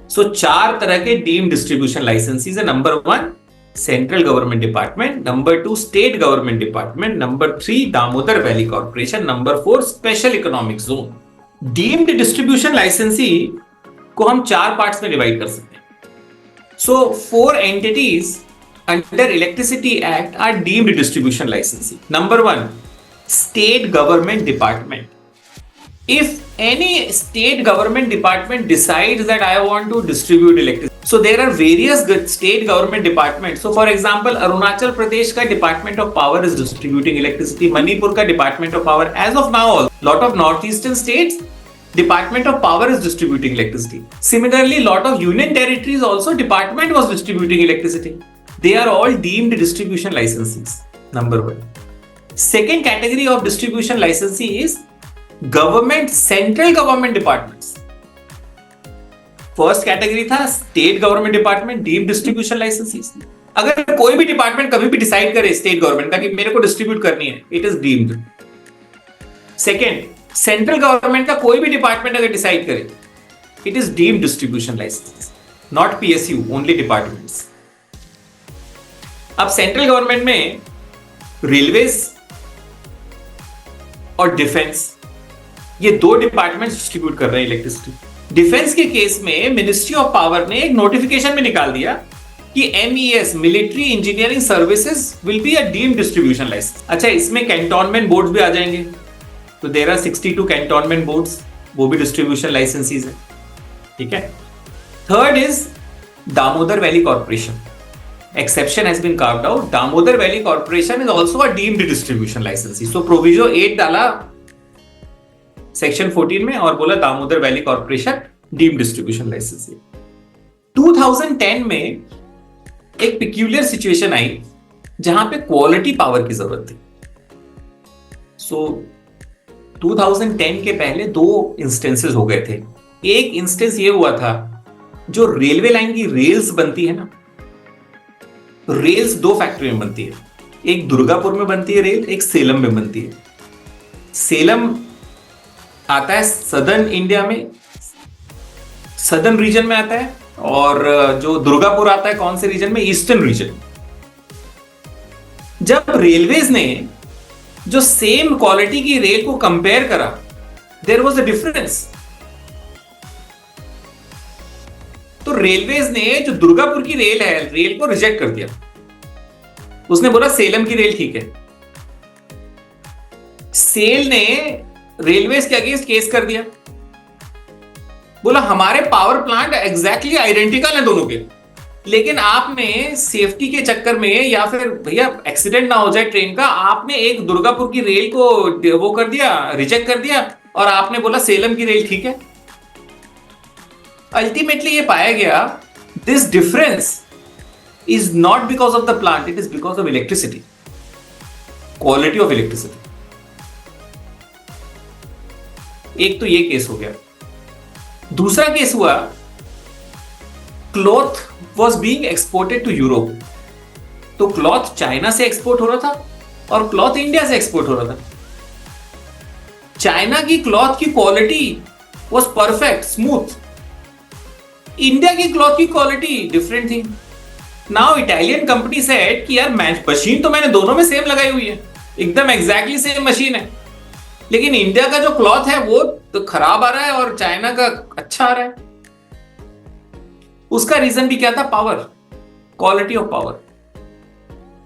सो चार तरह के डीम्ड डिस्ट्रीब्यूशन लाइसेंसीज है। Number 1 central government department, number 2 state government department, number 3 Damodar valley corporation, number 4 special economic zone. Deemed distribution लाइसेंसी को हम चार पार्ट्स में डिवाइड कर सकते हैं। So 4 entities under electricity act are deemed distribution licensee. Number 1 state government department. If any state government department decides that I want to distribute electricity, so there are various state government departments. So for example, Arunachal Pradesh ka Department of Power is distributing electricity. Manipur ka Department of Power, as of now, lot of northeastern states, Department of Power is distributing electricity. Similarly, lot of union territories also department was distributing electricity. They are all deemed distribution licensees. Number 1. Second category of distribution licensee is government central government departments. First category था state government department deemed distribution licensees. अगर कोई भी department कभी भी decide करे state government का कि मेरे को डिस्ट्रीब्यूट करनी है, it is deemed. Second, central government का कोई भी डिपार्टमेंट अगर डिसाइड करे, it is deemed distribution licence, not PSU, only departments. अब सेंट्रल गवर्नमेंट में रेलवेज और डिफेंस, ये दो डिपार्टमेंट डिस्ट्रीब्यूट कर रहे हैं इलेक्ट्रिसिटी। डिफेंस के केस में मिनिस्ट्री ऑफ पावर ने एक नोटिफिकेशन में निकाल दिया कि MES military engineering services will be a deemed distribution licence. अच्छा, इसमें कैंटोनमेंट बोर्ड्स भी आ जाएंगे, तो देयर आर 62 कैंटोनमेंट बोर्ड्स, वो भी डिस्ट्रीब्यूशन लाइसेंसीज है। ठीक है। Third is Damodar valley corporation, exception has been carved out. Damodar Valley Corporation is also a deemed distribution licensee. So proviso 8 डाला सेक्शन 14 में और बोला Damodar valley corporation deemed distribution लाइसेंसी। 2010 में एक पिक्यूलियर सिचुएशन आई जहां पे क्वालिटी पावर की जरूरत थी। सो 2010 के पहले दो इंस्टेंसेस हो गए थे। एक इंस्टेंस ये हुआ था, जो रेलवे लाइन की रेल्स बनती है ना, रेल्स दो फैक्ट्री में बनती है, एक दुर्गापुर में बनती है रेल, एक सेलम में बनती है। सेलम आता है सदर्न इंडिया में, सदर्न रीजन में आता है, और जो दुर्गापुर आता है कौन से रीजन में, ईस्टर्न रीजन। जब रेलवेज ने जो सेम क्वालिटी की रेल को कंपेयर करा, देयर वाज अ डिफरेंस। तो रेलवेज ने जो दुर्गापुर की रेल है, रेल को रिजेक्ट कर दिया। उसने बोला सेलम की रेल ठीक है। सेल ने रेलवेज के अगेंस्ट केस कर दिया, बोला हमारे पावर प्लांट एग्जैक्टली आइडेंटिकल है दोनों के, लेकिन आपने सेफ्टी के चक्कर में, या फिर भैया एक्सीडेंट ना हो जाए ट्रेन का, आपने एक दुर्गापुर की रेल को वो कर दिया, रिजेक्ट कर दिया, और आपने बोला सेलम की रेल ठीक है। अल्टीमेटली ये पाया गया, this difference is not because of the plant, it is because of electricity, quality of electricity. एक तो ये केस हो गया। दूसरा केस हुआ, cloth was being exported to Europe. तो क्लॉथ चाइना से एक्सपोर्ट हो रहा था और क्लॉथ इंडिया से एक्सपोर्ट हो रहा था। चाइना की क्लॉथ की quality was perfect, smooth. India की क्लॉथ की क्वालिटी डिफरेंट थी। नाउ इटालियन कंपनी सेड कि यार मशीन तो मैंने दोनों में सेम लगाई हुई है, एकदम एग्जैक्टली सेम मशीन है, लेकिन इंडिया का जो क्लॉथ है वो तो खराब आ रहा है और चाइना का अच्छा आ रहा है। उसका रीजन भी क्या था? Power, quality of power.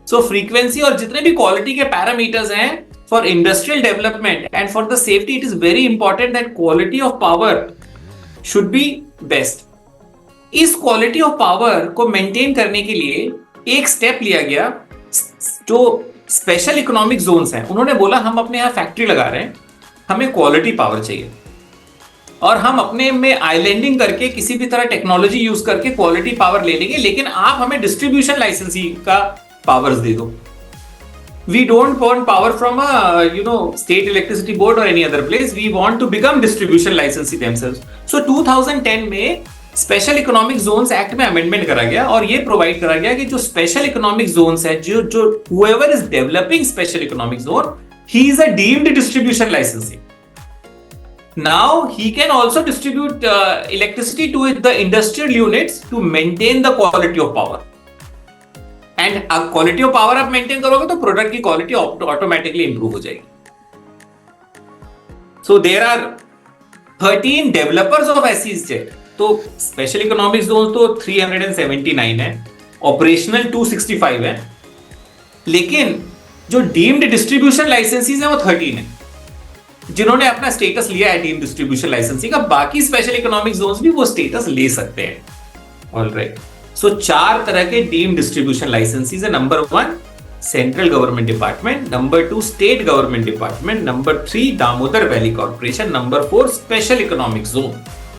So frequency और जितने भी क्वालिटी के पैरामीटर्स हैं for industrial development and for the safety, it is very important that quality of power should be best. इस क्वालिटी ऑफ पावर को मेंटेन करने के लिए एक स्टेप लिया गया, जो स्पेशल इकोनॉमिक जोन्स हैं, उन्होंने बोला हम अपने यहां फैक्ट्री लगा रहे हैं, हमें क्वालिटी पावर चाहिए, और हम अपने में आइलैंडिंग करके किसी भी तरह टेक्नोलॉजी यूज करके क्वालिटी पावर ले लेंगे, लेकिन आप हमें डिस्ट्रीब्यूशन लाइसेंसी का पावर्स दे दो। We don't want power from a state electricity board or any other place. We want to become distribution licensee themselves. So 2010 में स्पेशल इकोनॉमिक जोन्स एक्ट में अमेंडमेंट करा गया और ये प्रोवाइड करा गया कि जो स्पेशल इकोनॉमिक जोन्स है, जो whoever is developing special economic zone, he is a deemed distribution licensee. Now he can also distribute electricity to the industrial units to maintain the quality of power. And quality of power आप maintain करोगे तो product की quality automatically improve हो जाएगी. So there are 13 developers of SEZ. तो special economic zone तो 379 है, operational 265 है, लेकिन जो डीम्ड डिस्ट्रीब्यूशन लाइसेंसीज है वो 13 है जिन्होंने अपना स्टेटस लिया है डीम्ड डिस्ट्रीब्यूशन लाइसेंसिंग का. बाकी स्पेशल इकोनॉमिक जोन्स भी वो स्टेटस ले सकते हैं. ऑलराइट, सो 4 तरह के डीम्ड डिस्ट्रीब्यूशन लाइसेंसीज है. Number 1 central government department, number 2 state government department, number 3 Damodar valley corporation, number 4 special economic zone.